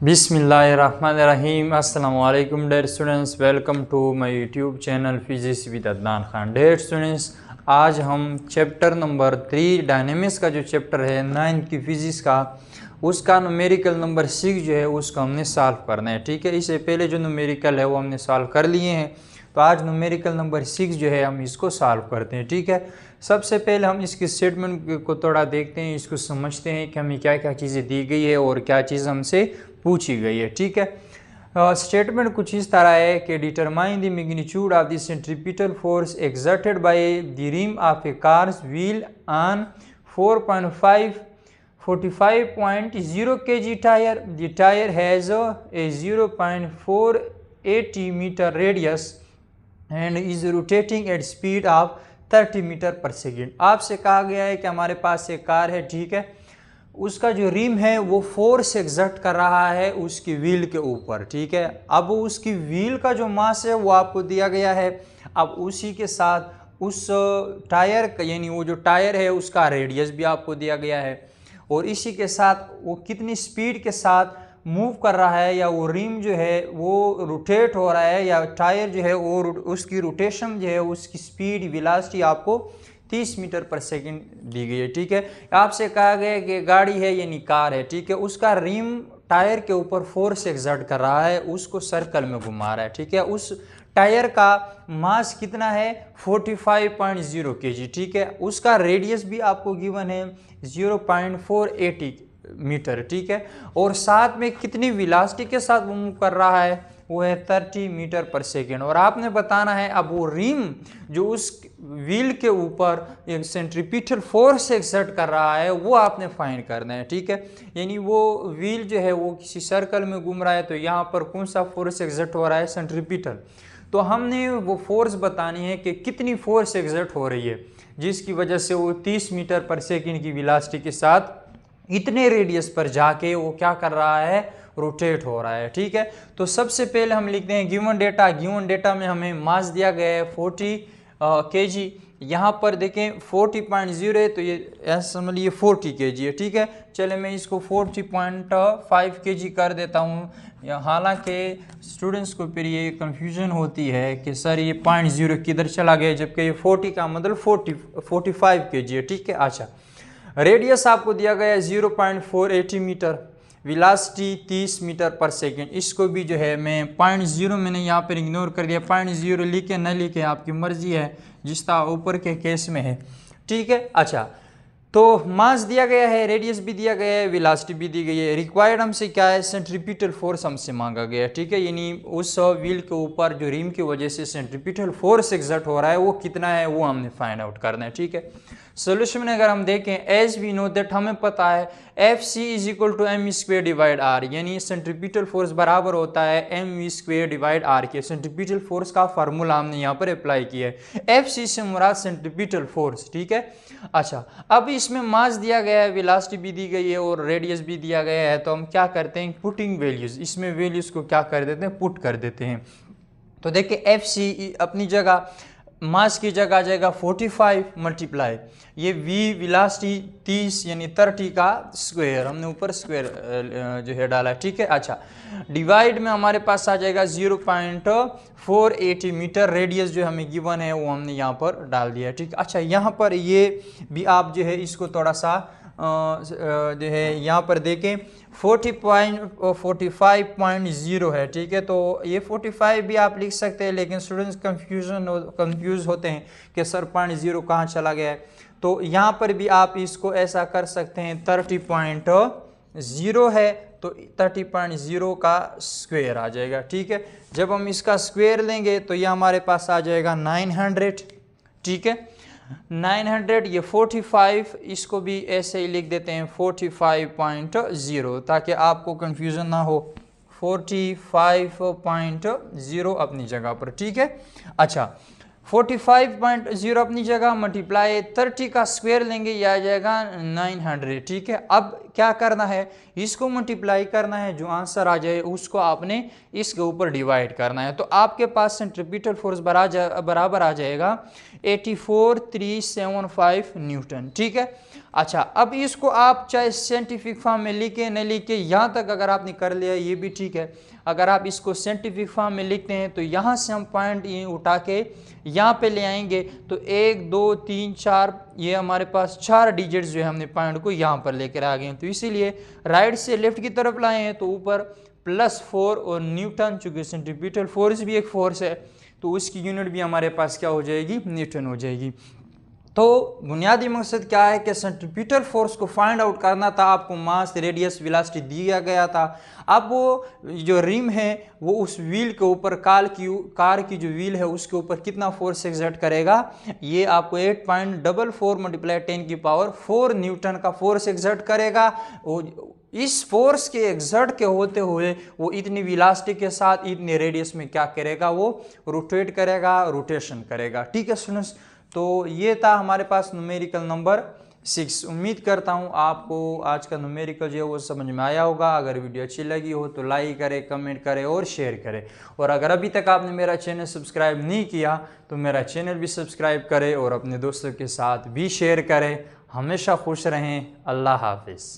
बिस्मिल्लाहिर्रहमानिर्रहीम। अस्सलाम वालेकुम dear students, welcome to my YouTube channel physics with Adnan Khan. Dear students, आज हम चैप्टर नंबर 3 डायनेमिक्स का जो चैप्टर है 9th की फिजिक्स का, उसका न्यूमेरिकल नंबर 6 जो है उसको हमने सॉल्व करना है। ठीक है, इससे पहले जो न्यूमेरिकल है वो हमने सॉल्व कर लिए हैं, तो आज न्यूमेरिकल नंबर 6 जो है हम इसको सॉल्व करते हैं। ठीक है, सबसे पहले हम इसकी स्टेटमेंट को थोड़ा देखते हैं, इसको समझते हैं कि हमें क्या क्या चीज़ें दी गई है और क्या चीज़ हमसे पूछी गई है। ठीक है, स्टेटमेंट कुछ इस तरह है कि determine the magnitude of the centripetal force exerted by the rim of a car's wheel on 45.0 kg tyre. The tyre has a 0.480 metre radius and is rotating at speed of 30 metre per second. आपसे कहा गया है कि हमारे पास एक car है, ठीक है, उसका जो रिम है वो फोर्स एक्सर्ट कर रहा है उसकी व्हील के ऊपर। ठीक है, अब उसकी व्हील का जो मास है वो आपको दिया गया है। अब उसी के साथ उस टायर का, यानी वो जो टायर है उसका रेडियस भी आपको दिया गया है, और इसी के साथ वो कितनी स्पीड के साथ मूव कर रहा है, या वो रिम जो है वो रोटेट हो रहा है, या टायर जो है वो उसकी रोटेशन जो है उसकी स्पीड वेलोसिटी आपको 30 मीटर पर सेकंड दी गई है। ठीक है, आपसे कहा गया कि गाड़ी है यानी कार है, ठीक है, उसका रिम टायर के ऊपर फोर्स एक्सर्ट कर रहा है, उसको सर्कल में घुमा रहा है। ठीक है, उस टायर का मास कितना है 45.0 kg। ठीक है, उसका रेडियस भी आपको गिवन है 0.480 मीटर। ठीक है, और साथ में कितनी वेलोसिटी के साथ वो मूव कर रहा है, वो है 30 मीटर पर सेकेंड। और आपने बताना है अब वो रिम जो उस व्हील के ऊपर एक सेंट्रीपिटल फोर्स एक्सर्ट कर रहा है वो आपने फाइंड करना है। ठीक है, यानी वो व्हील जो है वो किसी सर्कल में घूम रहा है, तो यहाँ पर कौन सा फोर्स एक्सर्ट हो रहा है, सेंट्रीपिटल। तो हमने वो फोर्स बतानी है कि कितनी फोर्स एक्सर्ट हो रही है जिसकी वजह से वो 30 मीटर पर सेकेंड की वेलोसिटी के साथ इतने रेडियस पर जाके वो क्या कर रहा है, रोटेट हो रहा है। ठीक है, तो सबसे पहले हम लिखते हैं गिवन डेटा। गिवन डेटा में हमें मास दिया गया है 40 kg। यहाँ पर देखें 40.0 है, तो ये ऐसा समझ लीजिए 40 kg है। ठीक है, चले मैं इसको 40.5 kg कर देता हूँ। हालांकि स्टूडेंट्स को फिर ये कंफ्यूजन होती है कि सर ये 0.0 किधर चला गया, जबकि ये 40 का मतलब 45 kg है। ठीक है, अच्छा, रेडियस आपको दिया गया है 0.480 metre, velocity 30 metre per second. इसको भी जो है मैं 0.0 मैंने यहाँ पर इग्नोर कर दिया, 0.0 लिखे न लिखे आपकी मर्जी है, जिस तरह ऊपर के केस में है। ठीक है, अच्छा, तो मास दिया गया है, रेडियस भी दिया गया है, वेलोसिटी भी दी गई है। रिक्वायर्ड हमसे क्या है, सेंट्रीपिटल फोर्स हमसे मांगा गया है। ठीक है, यानी उस व्हील के ऊपर जो रिम की वजह से सेंट्रीपिटल फोर्स एक्सर्ट हो रहा है वो कितना है वो हमने फाइंड आउट करना है। ठीक है, सोल्यूशन में अगर हम देखें, एज वी नो दैट, हमें पता है F C is equal to M square divide R, यानी सेंट्रीपिटल फोर्स बराबर होता है M V square divide R के। सेंट्रीपिटल फोर्स का फार्मूला हमने यहाँ पर अप्लाई किया है, एफ सी से मुराद सेंट्रीपिटल फोर्स। ठीक है, अच्छा, अब इसमें मास दिया गया है, वेलोसिटी भी दी गई है और रेडियस भी दिया गया है, तो हम क्या करते हैं, पुटिंग वैल्यूज, इसमें वैल्यूज को क्या कर देते हैं, पुट कर देते हैं। तो देखिए एफ सी अपनी जगह, मास की जगह आ जाएगा 45 मल्टीप्लाई ये वी वेलोसिटी 30 यानी 30 का स्क्वायर, हमने ऊपर स्क्वायर जो है डाला है। ठीक है, अच्छा, डिवाइड में हमारे पास आ जाएगा 0.480 मीटर, रेडियस जो हमें गिवन है वो हमने यहाँ पर डाल दिया है। ठीक है, अच्छा, यहाँ पर ये भी आप जो है इसको थोड़ा सा जो है यहाँ पर देखें 45.0 है। ठीक है, तो ये 45 भी आप लिख सकते हैं, लेकिन स्टूडेंट्स कंफ्यूज होते हैं कि सर 0.0 कहाँ चला गया है, तो यहाँ पर भी आप इसको ऐसा कर सकते हैं, 30.0 है तो 30.0 का स्क्वायर आ जाएगा। ठीक है, जब हम इसका स्क्वायर लेंगे तो ये हमारे पास आ जाएगा 900। ठीक है, 900, ये 45, इसको भी ऐसे ही लिख देते हैं 45.0 ताकि आपको कंफ्यूजन ना हो, 45.0 अपनी जगह पर। ठीक है, अच्छा, 45.0 अपनी जगह, मल्टीप्लाई 30 का स्क्वायर लेंगे, यह आ जाएगा 900। ठीक है, अब क्या करना है, इसको मल्टीप्लाई करना है, जो आंसर आ जाए उसको आपने इसके ऊपर डिवाइड करना है, तो आपके पास सेंट्रीपिटल फोर्स बराबर आ जाएगा 84,375 न्यूटन। ठीक है, अच्छा, अब इसको आप चाहे साइंटिफिक फॉर्म में लिखे न लिखे, यहाँ तक अगर आपने कर लिया ये भी ठीक है। अगर आप इसको साइंटिफिक फॉर्म में लिखते हैं तो यहाँ से हम पॉइंट उठा के यहाँ पे ले आएंगे तो 1 2 3 4 ये हमारे पास 4 डिजिट्स जो है हमने पॉइंट को यहाँ पर लेकर आ गए हैं। तो इसीलिए राइट से लेफ्ट की तरफ लाए हैं तो ऊपर +4 और न्यूटन, चूँकि सेंट्रीपिटल फोर्स भी एक फोर्स है तो उसकी यूनिट भी हमारे पास क्या हो जाएगी, न्यूटन हो जाएगी। तो बुनियादी मकसद क्या है कि सेंट्रीपिटल फोर्स को फाइंड आउट करना था। आपको मास, रेडियस, वेलोसिटी दिया गया था। अब वो जो रिम है वो उस व्हील के ऊपर, कार की जो व्हील है उसके ऊपर कितना फोर्स एक्सर्ट करेगा, ये आपको 8.44 × 10⁴ न्यूटन का फोर्स एक्सर्ट करेगा। इस फोर्स के एक्सर्ट के होते हुए वो इतनी वेलोसिटी के साथ इतने रेडियस में क्या करेगा, वो रोटेट करेगा, रोटेशन करेगा। ठीक है स्टूडेंट्स, तो ये था हमारे पास न्यूमेरिकल नंबर 6। उम्मीद करता हूँ आपको आज का न्यूमेरिकल जो है वो समझ में आया होगा। अगर वीडियो अच्छी लगी हो तो लाइक करें, कमेंट करें और शेयर करें। और अगर अभी तक आपने मेरा चैनल सब्सक्राइब नहीं किया तो मेरा चैनल भी सब्सक्राइब करें और अपने दोस्तों के साथ भी शेयर करें। हमेशा खुश रहें। अल्लाह हाफिज़।